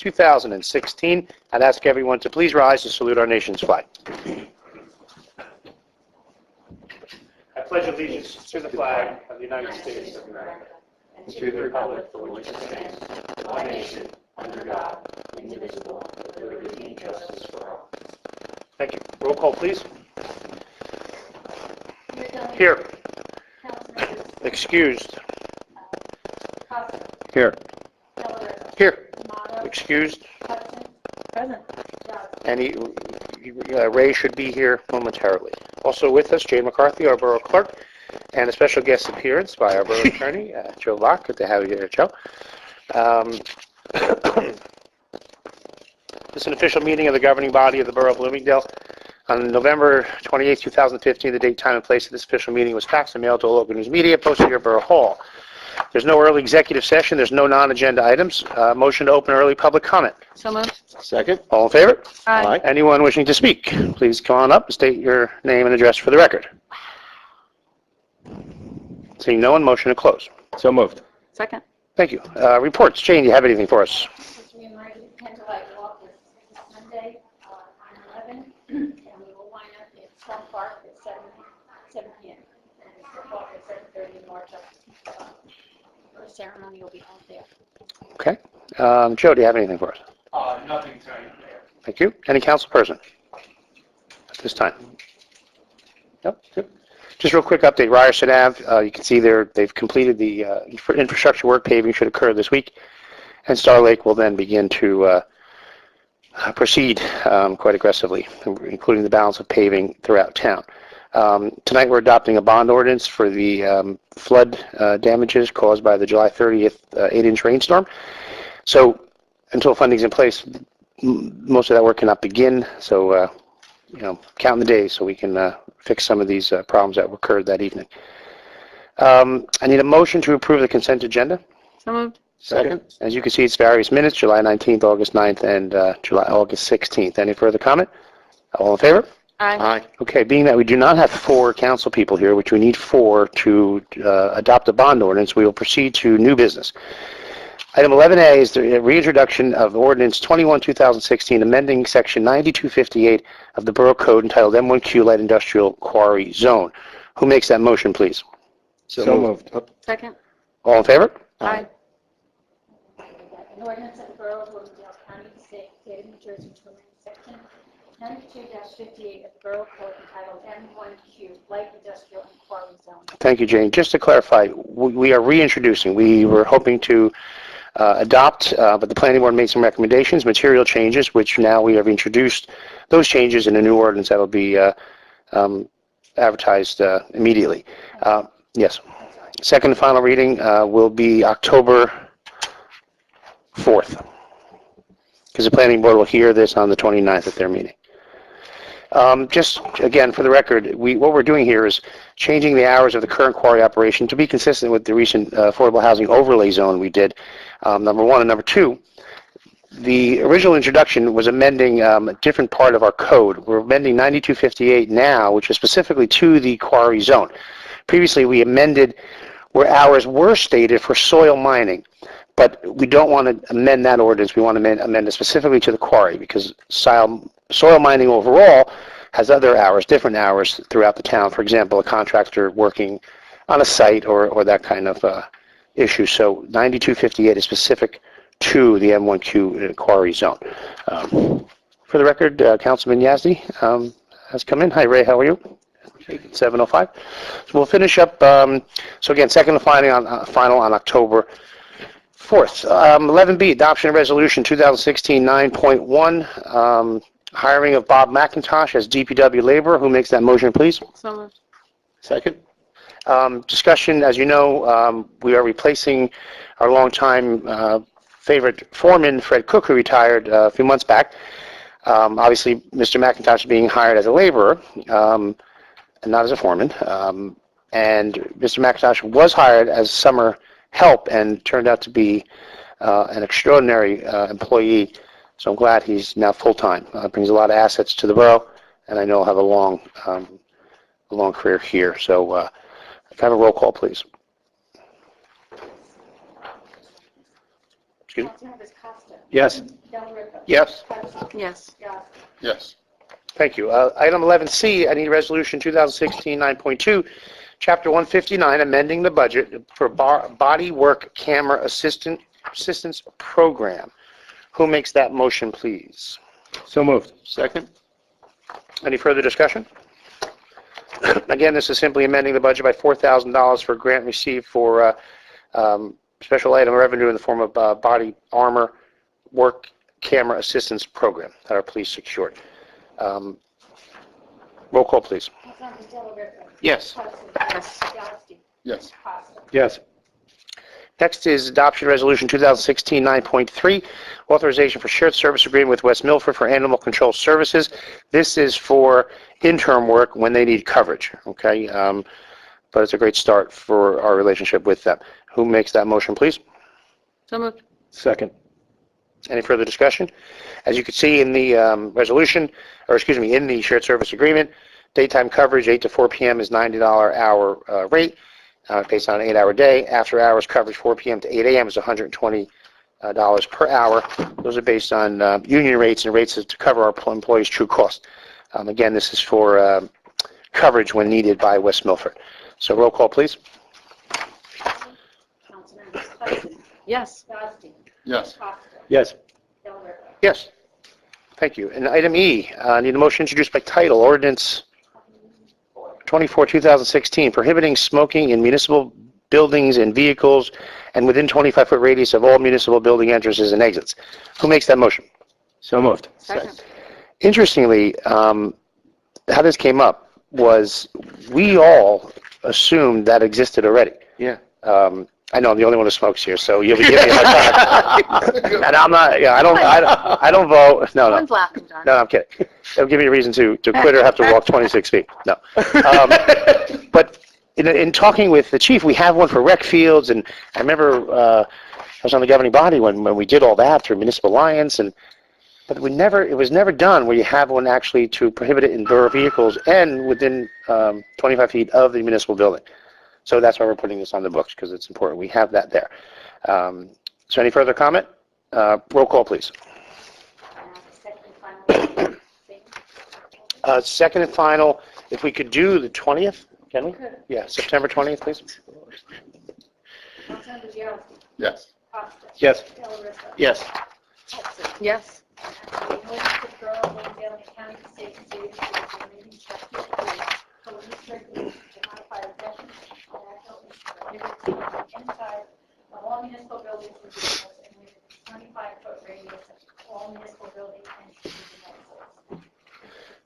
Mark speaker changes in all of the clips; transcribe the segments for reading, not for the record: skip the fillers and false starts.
Speaker 1: 2016. I'd ask everyone to please rise to salute our nation's flag. I pledge allegiance to the flag of the United States of America and to the republic for which it stands, one nation, under God, indivisible, with liberty and justice for all. Thank you. Roll call, please. Here. Excused. Here. Here. Excused.
Speaker 2: Present.
Speaker 1: And Ray should be here momentarily. Also with us, Jay McCarthy, our Borough Clerk, and a special guest appearance by our Borough Attorney, Joe Locke. Good to have you here, Joe. This is an official meeting of the governing body of the Borough of Bloomingdale. On November 28, 2015, the date, time, and place of this official meeting was faxed and mailed to all local news media, posted here at Borough Hall. There's no early executive session. There's no non-agenda items. Motion to open early public comment.
Speaker 2: So moved.
Speaker 1: Second. All in favor?
Speaker 2: Aye.
Speaker 1: Anyone wishing to speak, please come on up and state your name and address for the record. Seeing no one, motion to close.
Speaker 3: So moved.
Speaker 2: Second.
Speaker 1: Thank you. Reports. Jane, do you have anything for us?
Speaker 4: We invited candlelight walk this Monday, 9/11, and we will line up at Stone Park at 7 p.m. and the walk at 7:30 in March. The ceremony will be held there.
Speaker 1: Okay. Joe, do you have anything for us?
Speaker 3: Nothing tonight.
Speaker 1: Thank you. Any council person at this time? Nope. Good. Just real quick update. Ryerson Ave, you can see they've completed the infrastructure work. Paving should occur this week, and Star Lake will then begin to proceed quite aggressively, including the balance of paving throughout town. Tonight we're adopting a bond ordinance for the flood damages caused by the July 30th 8-inch rainstorm. So until funding's in place, most of that work cannot begin. So, counting the days so we can fix some of these problems that occurred that evening. I need a motion to approve the consent agenda.
Speaker 2: So moved.
Speaker 1: Second. As you can see, it's various minutes, July 19th, August 9th, and August 16th. Any further comment? All in favor?
Speaker 2: Aye.
Speaker 1: Okay, being that we do not have 4 council people here, which we need 4 to adopt a bond ordinance, we will proceed to new business. Item 11A is the reintroduction of Ordinance 21-2016, amending Section 9258 of the Borough Code entitled M1Q Light Industrial Quarry Zone. Who makes that motion, please?
Speaker 3: So moved.
Speaker 2: Second.
Speaker 1: All in favor?
Speaker 2: Aye.
Speaker 4: An ordinance of the Borough of Bloomingdale, County of State of New Jersey to amend Section 92-58 of the Borough Code entitled M1Q Light Industrial and Quarry Zone.
Speaker 1: Thank you, Jane. Just to clarify, we are reintroducing. We were hoping to adopt, but the planning board made some recommendations, material changes, which now we have introduced those changes in a new ordinance that will be advertised immediately. Yes. Second and final reading will be October 4th, because the planning board will hear this on the 29th at their meeting. Just again, for the record, what we're doing here is changing the hours of the current quarry operation to be consistent with the recent affordable housing overlay zone we did, number one. And number two, the original introduction was amending a different part of our code. We're amending 9258 now, which is specifically to the quarry zone. Previously, we amended where hours were stated for soil mining, but we don't want to amend that ordinance. We want to amend it specifically to the quarry, because soil mining overall has other hours, different hours throughout the town. For example, a contractor working on a site or that kind of issue. So 9258 is specific to the M1Q quarry zone. For the record, Councilman Yazdi has come in. Hi, Ray. How are you? 7:05. So we'll finish up. So again, second and final on October 4th. 11B, adoption of resolution 2016 9.1. Hiring of Bob McIntosh as DPW laborer. Who makes that motion, please?
Speaker 2: So moved.
Speaker 1: Second. Discussion, as you know, we are replacing our longtime favorite foreman, Fred Cook, who retired a few months back. Obviously, Mr. McIntosh is being hired as a laborer and not as a foreman. And Mr. McIntosh was hired as summer help and turned out to be an extraordinary employee. So I'm glad he's now full-time. Brings a lot of assets to the borough, and I know he'll have a long career here. So can I have a roll call, please? Excuse me?
Speaker 4: Councilmembers Costa.
Speaker 3: Yes.
Speaker 4: Delariva.
Speaker 3: Yes.
Speaker 4: Hudson.
Speaker 2: Yes.
Speaker 4: Yasi.
Speaker 3: Yes.
Speaker 1: Thank you. Item 11C, I need resolution 2016-9.2, Chapter 159, amending the budget for body work camera assistance program. Who makes that motion, please?
Speaker 3: So moved. Second?
Speaker 1: Any further discussion? Again, this is simply amending the budget by $4,000 for a grant received for special item revenue in the form of body armor work camera assistance program that our police secured. Roll call, please.
Speaker 4: Councilmember Delariva.
Speaker 3: Yes.
Speaker 4: Hudson.
Speaker 2: Yes.
Speaker 4: Yasi.
Speaker 3: Yes.
Speaker 4: Costa.
Speaker 3: Yes.
Speaker 1: Next is adoption resolution 2016-9.3, authorization for shared service agreement with West Milford for animal control services. This is for interim work when they need coverage, okay? But it's a great start for our relationship with them. Who makes that motion, please?
Speaker 2: So moved.
Speaker 3: Second?
Speaker 1: Any further discussion? As you can see in the resolution, or excuse me, in the shared service agreement, daytime coverage 8 to 4 p.m. is $90 hour rate based on an 8-hour day. After hours coverage 4 p.m. to 8 a.m. is $120 per hour. Those are based on union rates and rates to cover our employees' true cost. Again, this is for coverage when needed by West Milford. So roll call, please.
Speaker 4: Councilmembers Hudson.
Speaker 2: Yes.
Speaker 4: Yasi.
Speaker 3: Yes.
Speaker 4: Costa.
Speaker 3: Yes.
Speaker 4: Delariva.
Speaker 1: Yes. Thank you. And item E, need a motion introduced by title, ordinance 24, 2016, prohibiting smoking in municipal buildings and vehicles and within 25-foot radius of all municipal building entrances and exits. Who makes that motion?
Speaker 3: So moved.
Speaker 2: Second.
Speaker 1: Interestingly, how this came up was we all assumed that existed already.
Speaker 3: Yeah.
Speaker 1: I know I'm the only one who smokes here, so you'll be giving me a hard time. And I'm not, yeah, I don't vote. No, no.
Speaker 2: One's laughing, John.
Speaker 1: No, I'm kidding. It'll give me a reason to quit or have to walk 26 feet. No. But in talking with the chief, we have one for rec fields, and I remember I was on the governing body when we did all that through Municipal Alliance, but it was never done where you have one actually to prohibit it in borough vehicles and within 25 feet of the municipal building. So that's why we're putting this on the books, because it's important. We have that there. So any further comment? Roll call, please.
Speaker 4: Second and final.
Speaker 1: Second and final, if we could do the 20th, can we?
Speaker 4: Good.
Speaker 1: Yeah, September 20th, please.
Speaker 4: Councilmembers Yasi.
Speaker 3: Yes.
Speaker 4: Costa.
Speaker 3: Yes.
Speaker 4: Delariva.
Speaker 3: Yes.
Speaker 4: Hudson.
Speaker 2: Yes.
Speaker 4: In order to Borough of Bloomingdale, County, State, and State of the Union, Chapter 3, police regulations to modify possession of natural instruments inside of all municipal buildings and vehicles and within 25-foot radius of all municipal buildings and exits.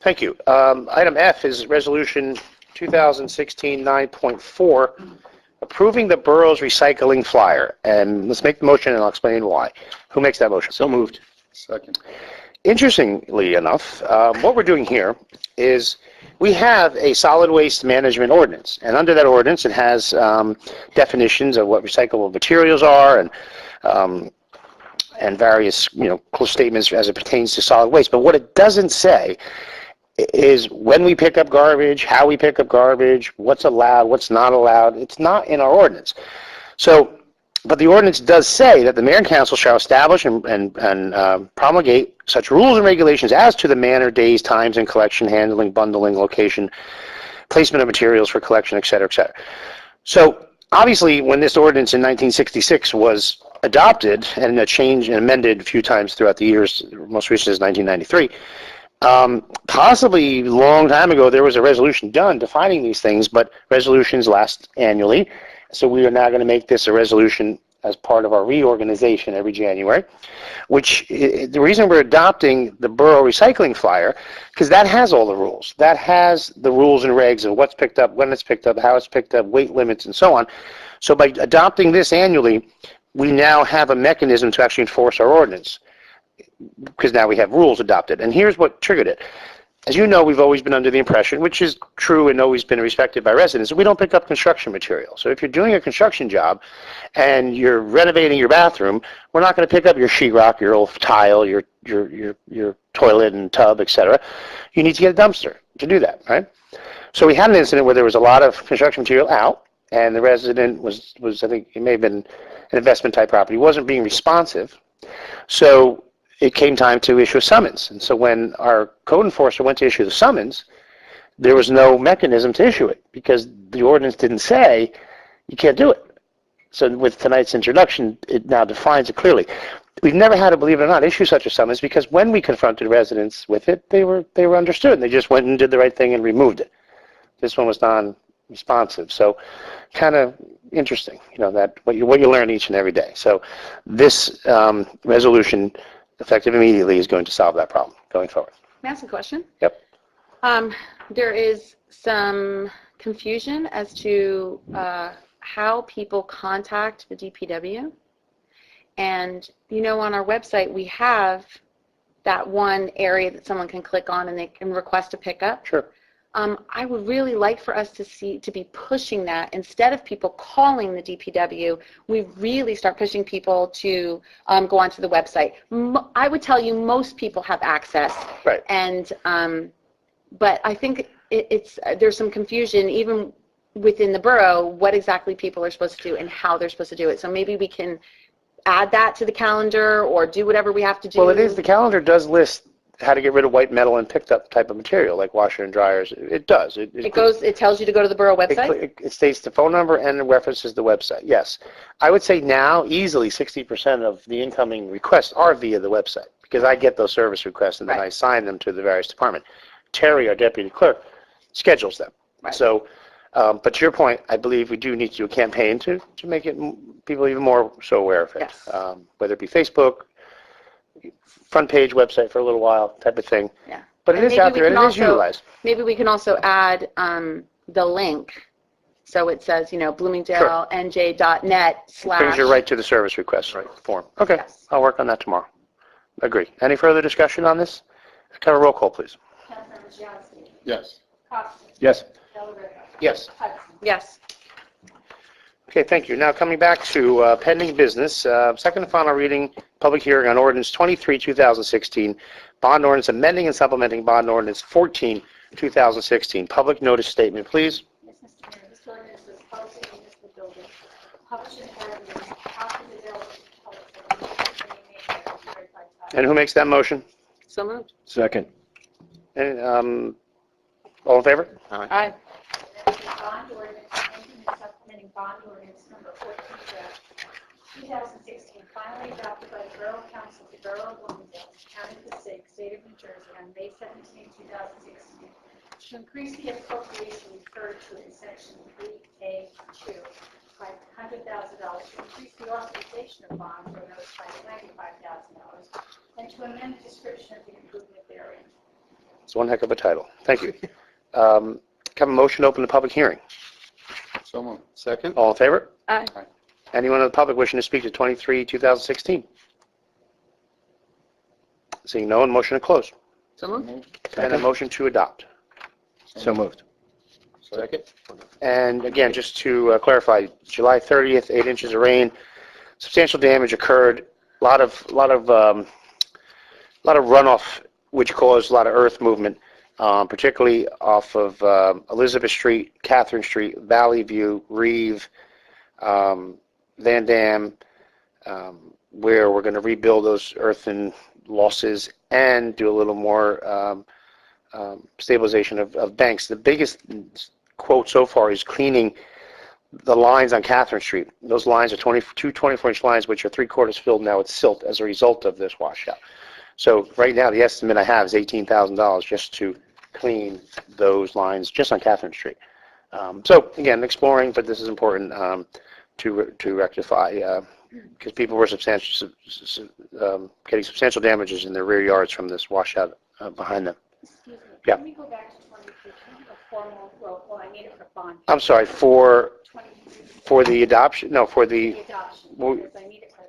Speaker 1: Thank you. Item F is Resolution 2016-9.4, approving the borough's recycling flyer. And let's make the motion, and I'll explain why. Who makes that motion?
Speaker 3: So moved. Second?
Speaker 1: Interestingly enough, what we're doing here is we have a solid waste management ordinance, and under that ordinance it has definitions of what recyclable materials are and various close statements as it pertains to solid waste. But what it doesn't say is when we pick up garbage, how we pick up garbage, what's allowed, what's not allowed. It's not in our ordinance. So, but the ordinance does say that the mayor and council shall establish and promulgate such rules and regulations as to the manner, days, times, and collection, handling, bundling, location, placement of materials for collection, et cetera, et cetera. So obviously, when this ordinance in 1966 was adopted and changed and amended a few times throughout the years, most recent is 1993, possibly a long time ago there was a resolution done defining these things, but resolutions last annually. So we are now going to make this a resolution as part of our reorganization every January, which the reason we're adopting the borough recycling flyer, because that has all the rules. That has the rules and regs of what's picked up, when it's picked up, how it's picked up, weight limits, and so on. So by adopting this annually, we now have a mechanism to actually enforce our ordinance, because now we have rules adopted. And here's what triggered it. As you know, we've always been under the impression, which is true and always been respected by residents, that we don't pick up construction material. So if you're doing a construction job and you're renovating your bathroom, we're not going to pick up your sheetrock, your old tile, your toilet and tub, etc. You need to get a dumpster to do that, right? So we had an incident where there was a lot of construction material out, and the resident was I think it may have been an investment type property, wasn't being responsive. So it came time to issue a summons. And so when our code enforcer went to issue the summons, there was no mechanism to issue it because the ordinance didn't say you can't do it. So with tonight's introduction, it now defines it clearly. We've never had to, believe it or not, issue such a summons because when we confronted residents with it, they were understood. And they just went and did the right thing and removed it. This one was non-responsive. So kind of interesting, that what you learn each and every day. So this resolution, effective immediately, is going to solve that problem going forward.
Speaker 2: May I ask a question?
Speaker 1: Yep.
Speaker 2: There is some confusion as to how people contact the DPW. And, on our website, we have that one area that someone can click on and they can request a pickup.
Speaker 1: Sure.
Speaker 2: I would really like for us to be pushing that. Instead of people calling the DPW, we really start pushing people to go onto the website. I would tell you most people have access.
Speaker 1: Right.
Speaker 2: And, but I think there's some confusion even within the borough what exactly people are supposed to do and how they're supposed to do it. So maybe we can add that to the calendar or do whatever we have to do.
Speaker 1: Well, it is. The calendar does list how to get rid of white metal and picked up type of material like washer and dryers. It does.
Speaker 2: It tells you to go to the borough website?
Speaker 1: It states the phone number and it references the website, yes. I would say now easily 60% of the incoming requests are via the website because I get those service requests and then I assign them to the various departments. Terry, our deputy clerk, schedules them.
Speaker 2: Right.
Speaker 1: So, but to your point, I believe we do need to do a campaign to make it people even more so aware of it.
Speaker 2: Yes.
Speaker 1: Whether it be Facebook, front page website for a little while type of thing.
Speaker 2: Yeah.
Speaker 1: But it is out there and it is utilized.
Speaker 2: Maybe we can also add the link. So it says, bloomingdalenj.net/
Speaker 1: Brings you right to the service request form. Okay,
Speaker 2: Yes.
Speaker 1: I'll work on that tomorrow. Agree. Any further discussion on this? Can I have a roll call, please?
Speaker 4: Councilmember Giambi.
Speaker 3: Yes.
Speaker 4: Costa.
Speaker 3: Yes.
Speaker 4: Delariva.
Speaker 1: Yes.
Speaker 4: Hudson.
Speaker 2: Yes.
Speaker 1: Okay, thank you. Now coming back to pending business, second and final reading, public hearing on ordinance 23, 2016, bond ordinance amending and supplementing bond ordinance 14, 2016. Public notice statement, please.
Speaker 4: Yes, Mr. Mayor, this ordinance was posted in municipal building, published in ordinance, copies available to the public for the meeting and carried by title.
Speaker 1: And who makes that motion?
Speaker 2: So moved.
Speaker 3: Second.
Speaker 1: And, all in favor?
Speaker 2: Aye.
Speaker 4: Bond ordinance, amending and supplementing bond ordinance number 14/2016, finally adopted by the Borough Council of the Borough of Bloomingdale, County of Passaic, State of New Jersey, on May 17, 2016, to increase the appropriation referred to in section 3A2 by $100,000, to increase the authorization of bonds or notes by $95,000, and to amend the description of the improvement therein.
Speaker 1: It's one heck of a title. Thank you. Can I have a motion to open the public hearing?
Speaker 3: So moved. Second.
Speaker 1: All in favor?
Speaker 2: Aye.
Speaker 1: Anyone in the public wishing to speak to 23, 2016? Seeing no one, motion to close.
Speaker 2: So moved.
Speaker 1: And a motion to adopt.
Speaker 3: So moved. Second.
Speaker 1: And again, just to clarify, July 30th, 8 inches of rain, substantial damage occurred, a lot of runoff, which caused a lot of earth movement, particularly off of Elizabeth Street, Catherine Street, Valley View, Reeve, Van Dam, where we're going to rebuild those earthen losses and do a little more stabilization of banks. The biggest quote so far is cleaning the lines on Catherine Street. Those lines are two 24-inch lines, which are 3/4 filled now with silt as a result of this washout. So right now, the estimate I have is $18,000 just to clean those lines just on Catherine Street. So again, exploring, but this is important to rectify because people were getting substantial damages in their rear yards from this washout behind them.
Speaker 4: Excuse me.
Speaker 1: Yeah.
Speaker 4: Can we go back to 23? Can we have a formal roll call? I need it for bond.
Speaker 1: I'm sorry, for
Speaker 4: 23.
Speaker 1: the adoption, no, for
Speaker 4: The
Speaker 1: the,
Speaker 4: adoption,
Speaker 1: well-
Speaker 4: because I need it for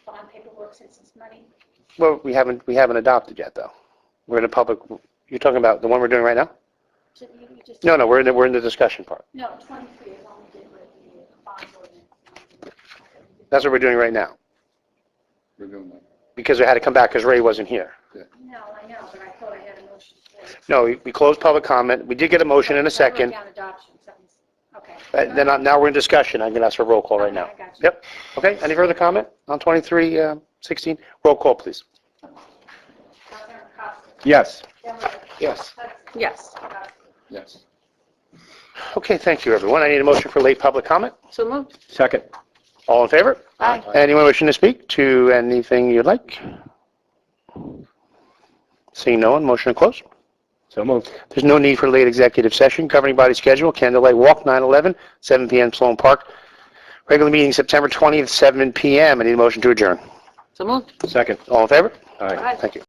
Speaker 4: bond paperwork since it's money.
Speaker 1: well, we haven't adopted yet, though. We're in a public, you're talking about the one we're doing right now?
Speaker 4: So you just.
Speaker 1: No, we're in the discussion part.
Speaker 4: No, 23 is only did with the bond ordinance.
Speaker 1: That's what we're doing right now,
Speaker 3: We're doing that.
Speaker 1: because we had to come back because Ray wasn't here.
Speaker 4: No, I know, but I thought I had a motion for it.
Speaker 1: No, we closed public comment. We did get a motion in a second.
Speaker 4: I wrote down adoption, something's, okay.
Speaker 1: Now we're in discussion. I'm going to ask for a roll call right now.
Speaker 4: Okay, I got you.
Speaker 1: Yep. Okay, any further comment on 2316? Roll call, please.
Speaker 5: Yes.
Speaker 4: Delaware,
Speaker 3: Yes.
Speaker 4: Hudson,
Speaker 2: Yes.
Speaker 4: Gossett.
Speaker 3: Yes.
Speaker 1: Okay, thank you, everyone. I need a motion for late public comment.
Speaker 2: So moved.
Speaker 5: Second.
Speaker 1: All in favor?
Speaker 2: Aye.
Speaker 1: Anyone wishing to speak to anything you'd like? Seeing no one, motion to close.
Speaker 5: So moved.
Speaker 1: There's no need for late executive session. Governing body schedule, Candlelight Walk, 9/11, 7 p.m. Sloan Park. Regular meeting September 20th, 7 p.m. I need a motion to adjourn.
Speaker 2: So moved.
Speaker 5: Second.
Speaker 1: All in favor?
Speaker 5: Aye.
Speaker 2: Aye.
Speaker 1: Thank you.